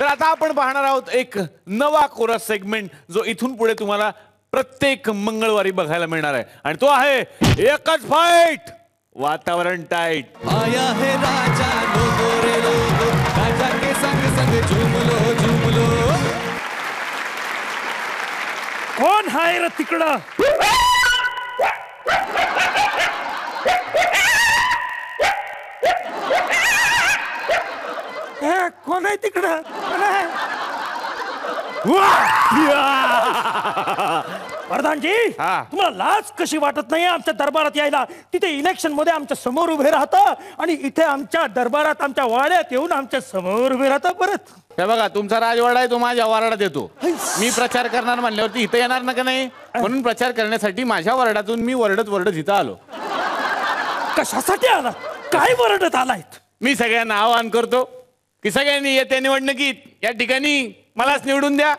तर आता आपण पाहणार आहोत एक नवा कोरस सेगमेंट जो इथून पुढे तुम्हाला प्रत्येक मंगळवारी बघायला मिळणार आहे आणि तो आहे एकच फाईट वातावरण टाइट। आया है राजा लोगो रे लोगो राजा के संग संग झूम लो कोण हाय रे तिकडं? कोण आहे तिकडं? प्रधानजी तुम्हाला लाज कशी वाटत नाही आमच्या दरबारात यायला? तिथे इलेक्शन मध्ये आमच्या समोर उभे राहता आणि इथे आमच्या दरबारात आमच्या वाड्यात येऊन आमच्या समोर उभे राहता परत। हे बघा तुमचा राजवाडा आहे तो माझ्या वार्डात येतो। मी प्रचार करणार म्हणल्यावरती इथे येणार ना का नाही? म्हणून प्रचार करण्यासाठी माझ्या वार्डातून मी वरडत इथं आलो। कशासाठी आला? काय वरडत आलायत? मी सगळ्यांना आवाहन करतो की सगळ्यांनी येत्या निवडणुकीत या ठिकाणी मलाच निवडून द्या।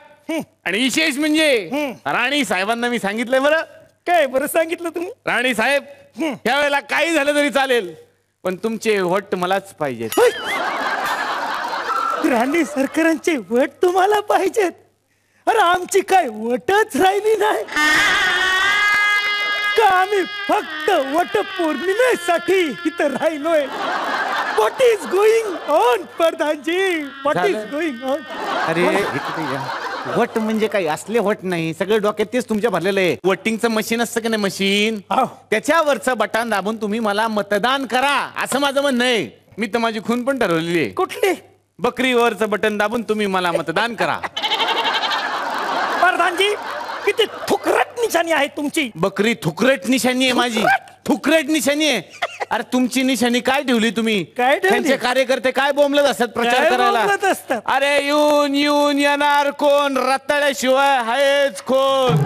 आणि विशेष म्हणजे राणी साहेबांना मी सांगितलंय बरं। काय बरं सांगितलं तुम्ही? राणी साहेब यावेळेला काही झालं तरी चालेल पण तुमचे वोट मलाच पाहिजेत। राणी सरकारांचे वट तुम्हाला पाहिजेत? अरे आमची काय वटच राहिली नाही का? आम्ही फक्त वट पौर्णिमेसाठी इथं राहिलोय। व्हॉट इज गोइंग ऑन प्रधानजी? What is going on? अरे वट म्हणजे काही असले वट नाही, सगळे डोक्यात तेच तुमच्या भरलेलं आहे। वोटिंगचं मशीन असतं की नाही मशीन, त्याच्यावरचं बटन दाबून तुम्ही मला मतदान करा असं माझं म्हणणं आहे। मी तर माझी खून पण ठरवलेली आहे। कुठली? बकरीवरचं बटन दाबून तुम्ही मला मतदान करा। प्रधानजी किती थुकरट निशाणी आहे तुमची। बकरी थुकरट निशाणी आहे माझी, थुकरट निशाणी आहे। अरे तुमची निशाणी काय ठेवली तुम्ही? काय ठेवली? त्यांचे कार्यकर्ते काय बोंबलत असतात प्रचार करायला? अरे येऊन येऊन येणार कोण, रताळ्याशिवाय आहेच कोण।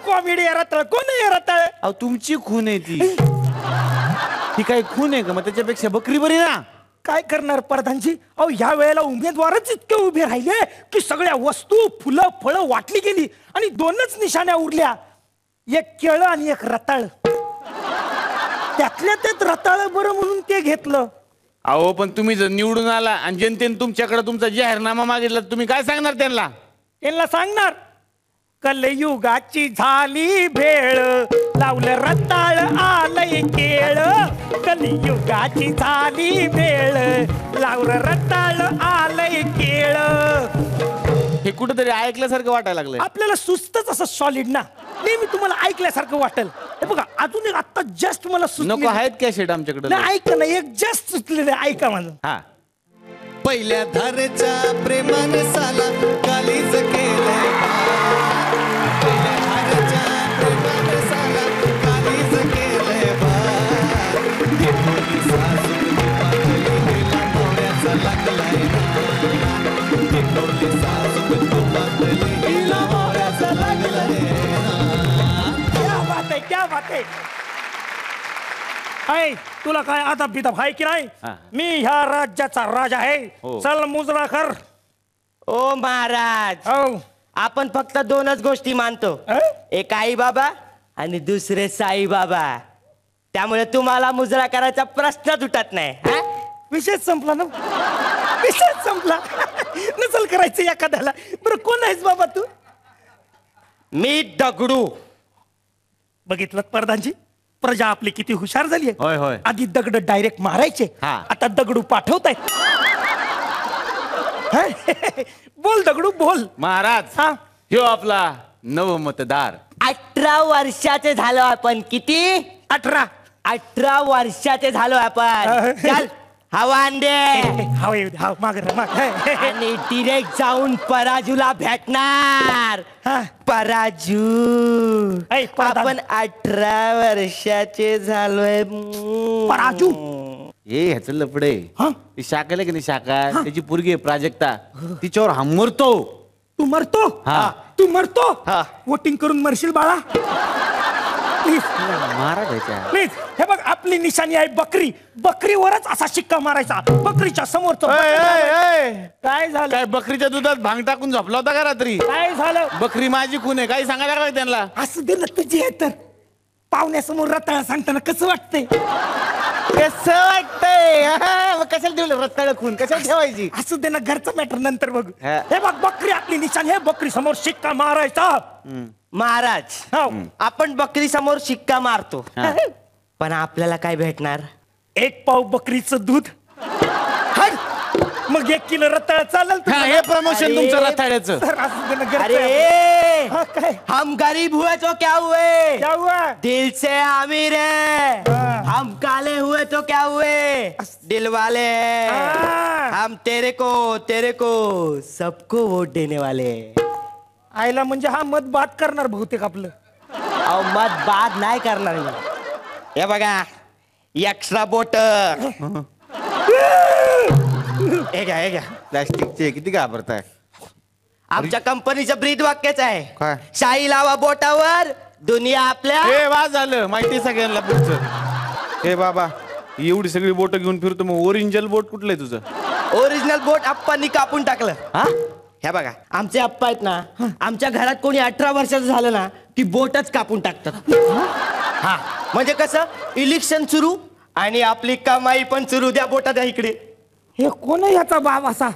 कॉमेडी रताळ कोण आहे? रताळ अहो तुमची खून आहे ती काय खून आहे का? मग त्याच्यापेक्षा बकरी बरी ना। काय करणार प्रधानजी? अहो ह्या वेळेला उमेदवारच इतके उभे राहिले की सगळ्या वस्तू फुलं फळं वाटली गेली आणि दोनच निशाण्या उरल्या, एक केळं आणि एक रताळ। त्यातल्या त्यात रताळ बरं म्हणून ते घेतलं। अहो पण तुम्ही जर निवडून आला आणि जनतेने तुमच्याकडे तुमचा जाहीरनामा मागितला तुम्ही काय सांगणार त्यांना? त्यांना सांगणार कलयुगाची झाली भेळ, लावलं रताळ आलंय केळ। कलयुगाची झाली भेळ, लावलं रताळ आलंय केळ। हे कुठेतरी ऐकल्यासारखं वाटायला लागलंय आपल्याला सुस्तच असं सॉलिड ना, नेहमी तुम्हाला ऐकल्यासारखं वाटेल। हे बघा अजून एक आता जस्ट मला नको आहेत कॅसेट आमच्याकडे? नाही ऐका ना, एक जस्ट सुचलेलं ऐका माझं। हा पहिल्या धारेच्या प्रेमाने साला कालीज केलंय, पहिल्या धारेच्या प्रेमाने साला कालीज केलंय बा। ढेकोली सासू तुपातलीला नवऱ्याचा लागलाय ना, ढेकोली सासू तुपातलीला नवऱ्याचा लागलाय ना। क्या बात आहे, क्या बात आहे। ऐ तुला काय आता बिदाब आहे की नाही? मी ह्या राज्याचा राजा आहे। चल मुजरा कर। ओ महाराज आपण फक्त दोनच गोष्टी मानतो, एक आई बाबा आणि दुसरे साई बाबा। त्यामुळे तुम्हाला मुजरा करायचा प्रश्नच उठत नाही। विषय संपला ना, विषय संपला। नसल करायचं एखाद्याला। बरं कोण आहेस बाबा तू? मी दगडू। बघितलं प्रधानजी, प्रजा आपली किती हुशार झाली आहे। होय होय। आधी दगड डायरेक्ट मारायचे, आता दगडू पाठवतायत। बोल दगडू बोल। महाराज ह्यो आपला नव मतदार। 18 वर्षाचे झालो आपण। किती? 18 18 वर्षाचे झालो आपण। चल हवान दे। आणि डिरेक्ट जाऊन पराजूला भेटणार। पराजू आपण 18 वर्षाचे झालोय। पराजू हे ह्याच लफडे शाखेला की नाही, शाखा त्याची पोरगी आहे प्राजक्ता, तिच्यावर हा मरतो। तू मरतो? तू मरतो? वोटिंग करून मरशील बाळा। प्लीज हे बघ आपली निशाणी आहे बकरी, बकरीवरच असा शिक्का मारायचा। बकरीच्या समोरच काय झालं? काय बकरीच्या दुधात भांग टाकून झोपला होता का रात्री? काय झालं? बकरी माझी खून आहे काही सांगायला काय त्यांना? असं दे ना तुझी आहे तर। पाहुण्यासमोर रताळा सांगताना कसं वाटतंय? कसं वाटतंय? मग कशाला ठेवलं रताळ खून? कशाला ठेवायची? असू दे ना, घरचं मॅटर नंतर बघू. हा. हे बघ बकरी आपली निशाण, हे बकरी समोर शिक्का मारायचा. महाराज हो. आपण बकरी समोर शिक्का मारतो, हा. पण आपल्याला काय भेटणार? 1 पाव बकरीचं दूध, मग 1 किलो रताळा चालेल हा, हे प्रमोशन अरे. तुमचं रताळ्याचं. तर असू दे ना, घरचं अरे आहे. हा, काय हम गरीब हुए तो क्या हुए, क्या हुआ? दिल से अमीर है. हम काले हुए तो क्या हुए, दिल वाले हैं. हाँ. हम तेरे को सबको वोट देने वाले हैं. आईला म्हणजे हा मत बाद करणार बहुतेक आपलं. अहो मत बाद नाही करणार मी. हे बघा एक्स्ट्रा बोट, हे घ्या. प्लास्टिकचे किती घाबरताय? आमच्या कंपनीचं ब्रीद वाक्यच आहे, काय? शाही लावा बोटावर, दुनिया आपल्या. हे वा झालं माहिती सगळ्यांना पुढचं. हे बाबा एवढी सगळी बोट घेऊन फिरतो, मग ओरिजिनल बोट कुठलंय तुझं? ओरिजिनल बोट आप्पांनी कापून टाकलं. हा? हे बघा आमचे आप्पा आहेत ना, आमच्या घरात कोणी 18 वर्षाचं झालं ना की बोटच कापून टाकतात. हा म्हणजे कसं, इलेक्शन सुरू आणि आपली कमाई पण सुरू. द्या बोटाच्या इकडे. हे कोण आहे याचा बाप असा?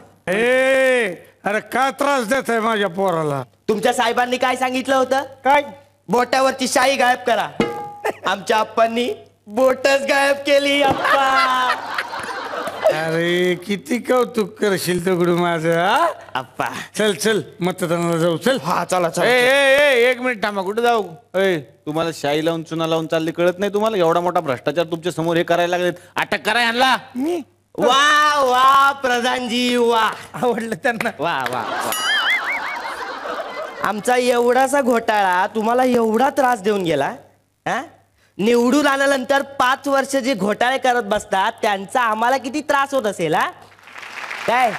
अरे काय त्रास देत आहे माझ्या पोराला? तुमच्या साहेबांनी काय सांगितलं होतं? काय? बोटावरची शाई गायब करा. आमच्या आप्पांनी बोटच गायब केली. आप्पा अरे किती कौतुक करशील दगडू माझं, हा? आप्पा चल मतदानाला जाऊ, चल. हा चला ए, ए, ए, 1 मिनिट थांबा, कुठे जाऊ? ए, तुम्हाला शाई लावून चुना लावून चालली कळत नाही तुम्हाला? एवढा मोठा भ्रष्टाचार तुमच्या समोर हे करायला लागलेत, अटक करा ह्यांना. मी वा वा प्रधानजी वा आवडलं त्यांना. वा वा वा. आमचा एवढासा घोटाळा तुम्हाला एवढा त्रास देऊन गेला, हा? निवडून आल्यानंतर 5 वर्ष जे घोटाळे करत बसतात त्यांचा आम्हाला किती त्रास होत असेल, हा? काय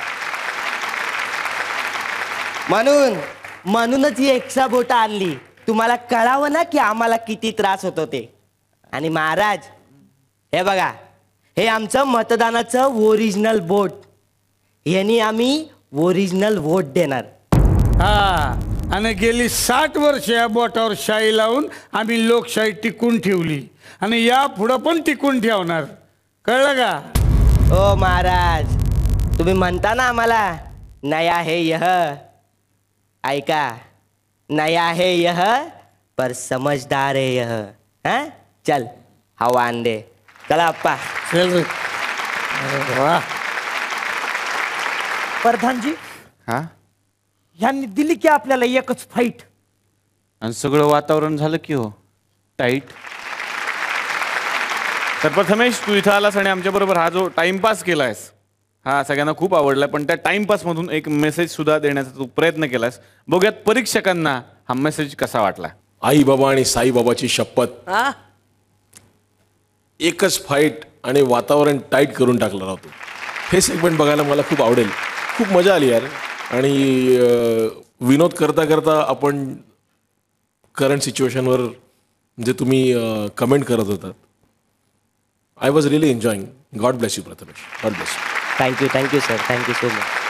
म्हणूनच ही एक्स्ट्रा बोटं आणली, तुम्हाला कळावं ना की आम्हाला किती त्रास होतो ते. आणि महाराज हे बघा, हे आमचं मतदानाचं ओरिजिनल बोट, यांनी आम्ही ओरिजिनल वोट देणार. हा, आणि गेली 60 वर्ष या बोटावर शाई लावून आम्ही लोकशाही टिकून ठेवली आणि या पुढं पण टिकून ठेवणार, कळलं का? ओ महाराज, तुम्ही म्हणता ना आम्हाला नया है यह, ऐका, नया है यह पर समझदार है यह. हा चल हवा अंडे, चला अप्पा. चल रे. अरे वा. प्रधानजी, हा, ह्यांनी दिली की आपल्याला एकच फाईट. आणि सगळं वातावरण झालं की हो टाईट. तर प्रथमेश, तू इथं आलास आणि आमच्या बरोबर हा जो टाइमपास केलायस हा सगळ्यांना खूप आवडलाय, पण त्या टाइमपास मधून एक मेसेज सुद्धा देण्याचा तू प्रयत्न केलास. बघूयात परीक्षकांना हा मेसेज कसा वाटला. आई बाबा आणि साई बाबाची शपथ, एकच फाईट आणि वातावरण टाईट करून टाकलं राहतो. हे सेगमेंट बघायला मला खूप आवडेल. खूप मजा आली यार. आणि विनोद करता करता आपण करंट सिच्युएशनवर जे तुम्ही कमेंट करत होतात, I was really enjoying. God bless you Prathamesh, God bless you. Thank you sir, thank you so much.